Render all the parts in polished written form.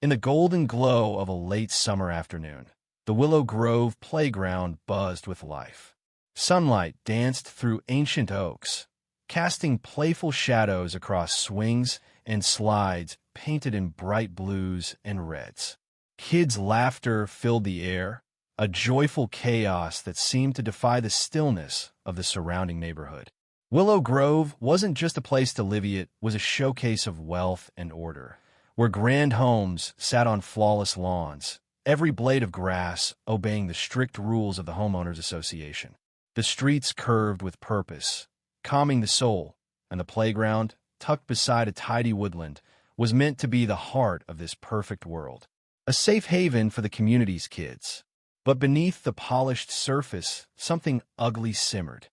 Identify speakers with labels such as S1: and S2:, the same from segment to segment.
S1: In the golden glow of a late summer afternoon, the Willow Grove playground buzzed with life. Sunlight danced through ancient oaks, casting playful shadows across swings and slides painted in bright blues and reds. Kids' laughter filled the air, a joyful chaos that seemed to defy the stillness of the surrounding neighborhood. Willow Grove wasn't just a place to live, it was a showcase of wealth and order, where grand homes sat on flawless lawns, every blade of grass obeying the strict rules of the Homeowners Association. The streets curved with purpose, calming the soul, and the playground, tucked beside a tidy woodland, was meant to be the heart of this perfect world, a safe haven for the community's kids. But beneath the polished surface, something ugly simmered.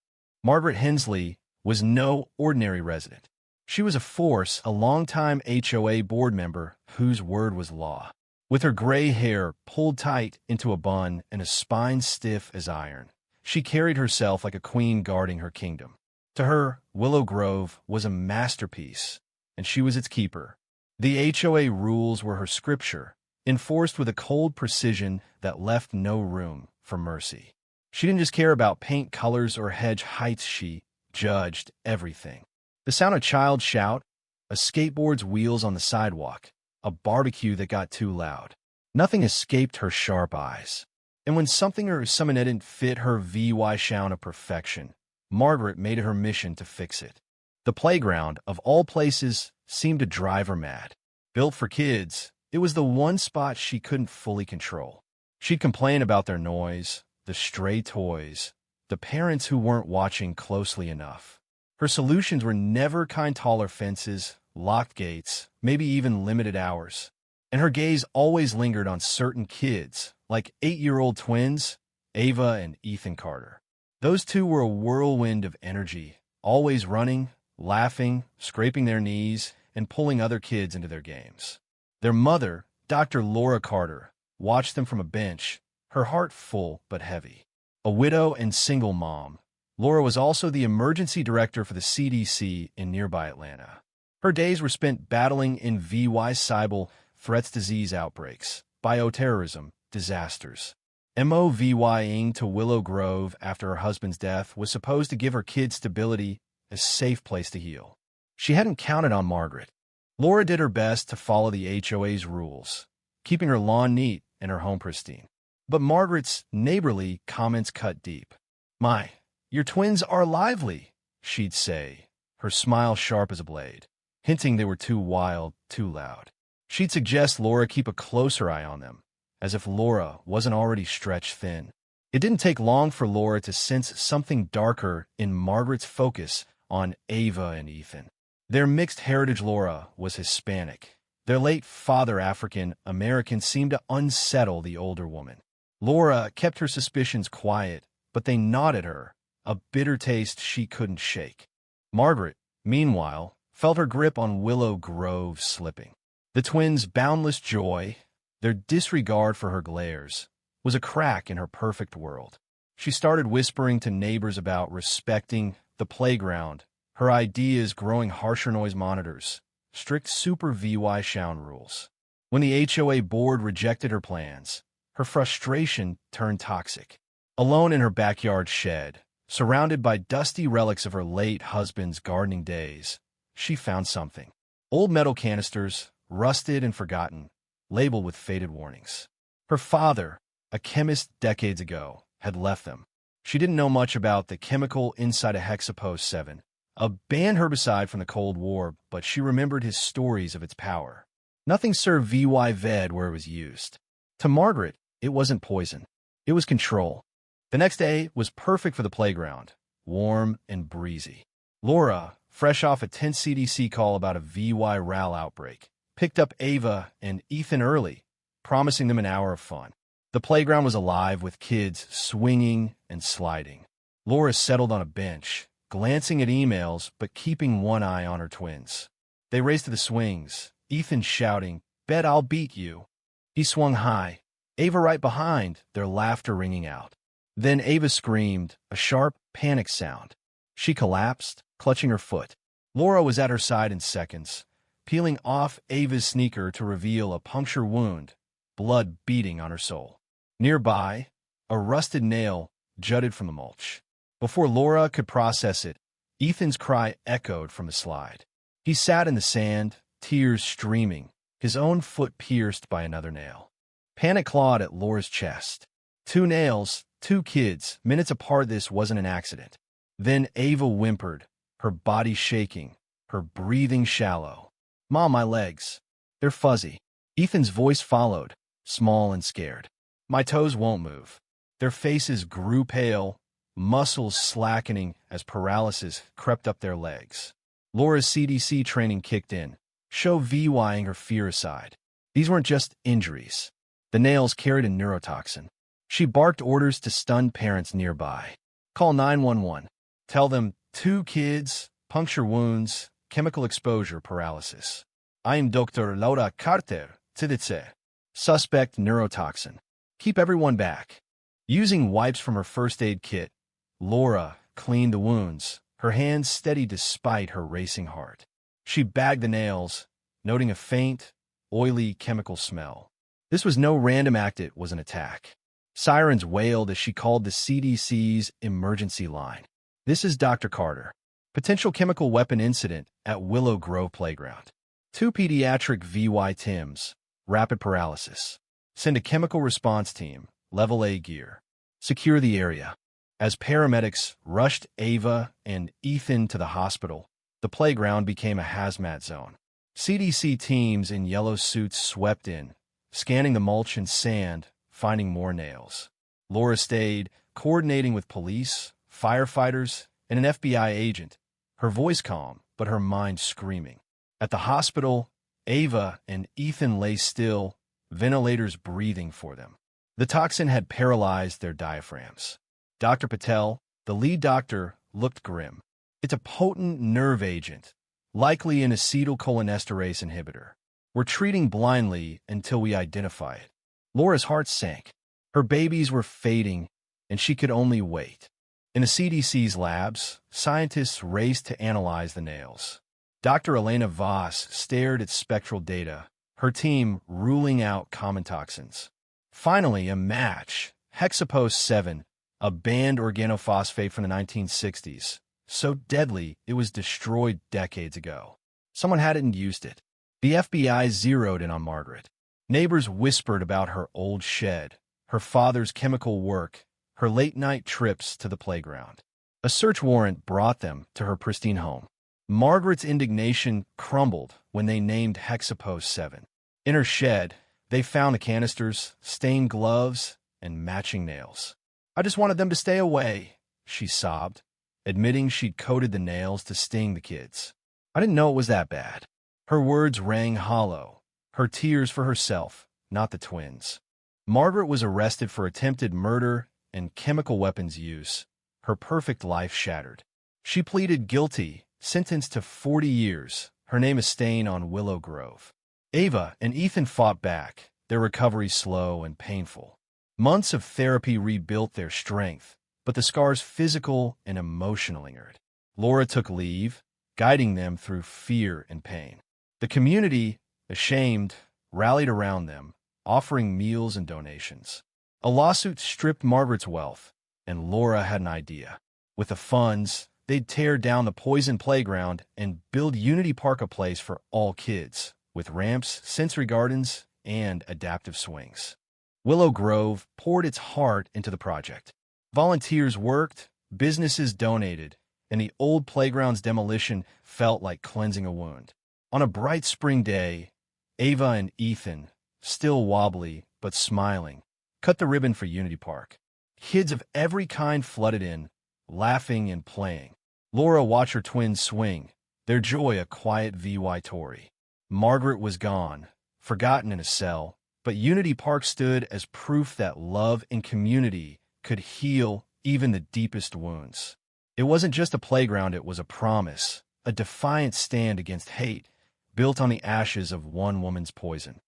S1: Margaret Hensley was no ordinary resident. She was a force, a longtime HOA board member whose word was law. With her gray hair pulled tight into a bun and a spine stiff as iron, she carried herself like a queen guarding her kingdom. To her, Willow Grove was a masterpiece, and she was its keeper. The HOA rules were her scripture, enforced with a cold precision that left no room for mercy. She didn't just care about paint colors or hedge heights, she judged everything. The sound of a child shout, a skateboard's wheels on the sidewalk, a barbecue that got too loud. Nothing escaped her sharp eyes. And when something or someone didn't fit her VY sound of perfection, Margaret made it her mission to fix it. The playground, of all places, seemed to drive her mad. Built for kids, it was the one spot she couldn't fully control. She'd complain about their noise, the stray toys, the parents who weren't watching closely enough. Her solutions were never taller fences, locked gates, maybe even limited hours. And her gaze always lingered on certain kids, like 8-year-old twins, Ava and Ethan Carter. Those two were a whirlwind of energy, always running, laughing, scraping their knees, and pulling other kids into their games. Their mother, Dr. Laura Carter, watched them from a bench, her heart full but heavy. A widow and single mom, Laura was also the emergency director for the CDC in nearby Atlanta. Her days were spent battling invisible threats, disease outbreaks, bioterrorism, disasters. Moving to Willow Grove after her husband's death was supposed to give her kids stability, a safe place to heal. She hadn't counted on Margaret. Laura did her best to follow the HOA's rules, keeping her lawn neat and her home pristine. But Margaret's neighborly comments cut deep. "My, your twins are lively," she'd say, her smile sharp as a blade, hinting they were too wild, too loud. She'd suggest Laura keep a closer eye on them, as if Laura wasn't already stretched thin. It didn't take long for Laura to sense something darker in Margaret's focus on Ava and Ethan. Their mixed heritage. Laura was Hispanic. Their late father, African American, seemed to unsettle the older woman. Laura kept her suspicions quiet, but they gnawed at her, a bitter taste she couldn't shake. Margaret, meanwhile, felt her grip on Willow Grove slipping. The twins' boundless joy, their disregard for her glares, was a crack in her perfect world. She started whispering to neighbors about respecting the playground, her ideas growing harsher noise monitors, strict super VY sound rules. When the HOA board rejected her plans, her frustration turned toxic. Alone in her backyard shed, surrounded by dusty relics of her late husband's gardening days, she found something. Old metal canisters, rusted and forgotten, labeled with faded warnings. Her father, a chemist decades ago, had left them. She didn't know much about the chemical inside a hexapose 7, a banned herbicide from the Cold War, but she remembered his stories of its power. Nothing served VY-VED where it was used. To Margaret, it wasn't poison. It was control. The next day was perfect for the playground, warm and breezy. Laura, fresh off a tense CDC call about a VY-RAL outbreak, picked up Ava and Ethan early, promising them an hour of fun. The playground was alive with kids swinging and sliding. Laura settled on a bench, glancing at emails but keeping one eye on her twins. They raced to the swings, Ethan shouting, "Bet I'll beat you." He swung high, Ava right behind, their laughter ringing out. Then Ava screamed, a sharp, panic sound. She collapsed, clutching her foot. Laura was at her side in seconds, peeling off Ava's sneaker to reveal a puncture wound, blood beading on her sole. Nearby, a rusted nail jutted from the mulch. Before Laura could process it, Ethan's cry echoed from the slide. He sat in the sand, tears streaming, his own foot pierced by another nail. Panic clawed at Laura's chest. 2 nails, 2 kids, minutes apart. This wasn't an accident. Then Ava whimpered, her body shaking, her breathing shallow. "Mom, my legs. They're fuzzy." Ethan's voice followed, small and scared. "My toes won't move." Their faces grew pale, muscles slackening as paralysis crept up their legs. Laura's CDC training kicked in, VYing her fear aside. These weren't just injuries. The nails carried a neurotoxin. She barked orders to stunned parents nearby. "Call 911. Tell them 2 kids, puncture wounds, chemical exposure, paralysis. I'm Dr. Laura Carter, CDC. Suspect neurotoxin. Keep everyone back." Using wipes from her first aid kit, Laura cleaned the wounds, her hands steady despite her racing heart. She bagged the nails, noting a faint, oily chemical smell. This was no random act, it was an attack. Sirens wailed as she called the CDC's emergency line. "This is Dr. Carter. Potential chemical weapon incident at Willow Grove Playground. 2 pediatric VY TIMs, rapid paralysis. Send a chemical response team, level A gear. Secure the area." As paramedics rushed Ava and Ethan to the hospital, the playground became a hazmat zone. CDC teams in yellow suits swept in, scanning the mulch and sand, finding more nails. Laura stayed, coordinating with police, firefighters, and an FBI agent, her voice calm, but her mind screaming. At the hospital, Ava and Ethan lay still, ventilators breathing for them. The toxin had paralyzed their diaphragms. Dr. Patel, the lead doctor, looked grim. "It's a potent nerve agent, likely an acetylcholinesterase inhibitor. We're treating blindly until we identify it." Laura's heart sank. Her babies were fading, and she could only wait. In the CDC's labs, scientists raced to analyze the nails. Dr. Elena Voss stared at spectral data, her team ruling out common toxins. Finally, a match, hexapose 7, a banned organophosphate from the 1960s, so deadly it was destroyed decades ago. Someone hadn't used it. The FBI zeroed in on Margaret. Neighbors whispered about her old shed, her father's chemical work, her late-night trips to the playground. A search warrant brought them to her pristine home. Margaret's indignation crumbled when they named hexapose 7. In her shed, they found the canisters, stained gloves, and matching nails. "I just wanted them to stay away," she sobbed, admitting she'd coated the nails to sting the kids. "I didn't know it was that bad." Her words rang hollow, her tears for herself, not the twins. Margaret was arrested for attempted murder and chemical weapons use, her perfect life shattered. She pleaded guilty, sentenced to 40 years, her name a stain on Willow Grove. Ava and Ethan fought back, their recovery slow and painful. Months of therapy rebuilt their strength, but the scars physical and emotional lingered. Laura took leave, guiding them through fear and pain. The community, ashamed, rallied around them, offering meals and donations. A lawsuit stripped Margaret's wealth, and Laura had an idea. With the funds, they'd tear down the poison playground and build Unity Park, a place for all kids, with ramps, sensory gardens, and adaptive swings. Willow Grove poured its heart into the project. Volunteers worked, businesses donated, and the old playground's demolition felt like cleansing a wound. On a bright spring day, Ava and Ethan, still wobbly but smiling, cut the ribbon for Unity Park. Kids of every kind flooded in, laughing and playing. Laura watched her twins swing, their joy a quiet VY Tory. Margaret was gone, forgotten in a cell, but Unity Park stood as proof that love and community could heal even the deepest wounds. It wasn't just a playground, it was a promise, a defiant stand against hate, built on the ashes of one woman's poison.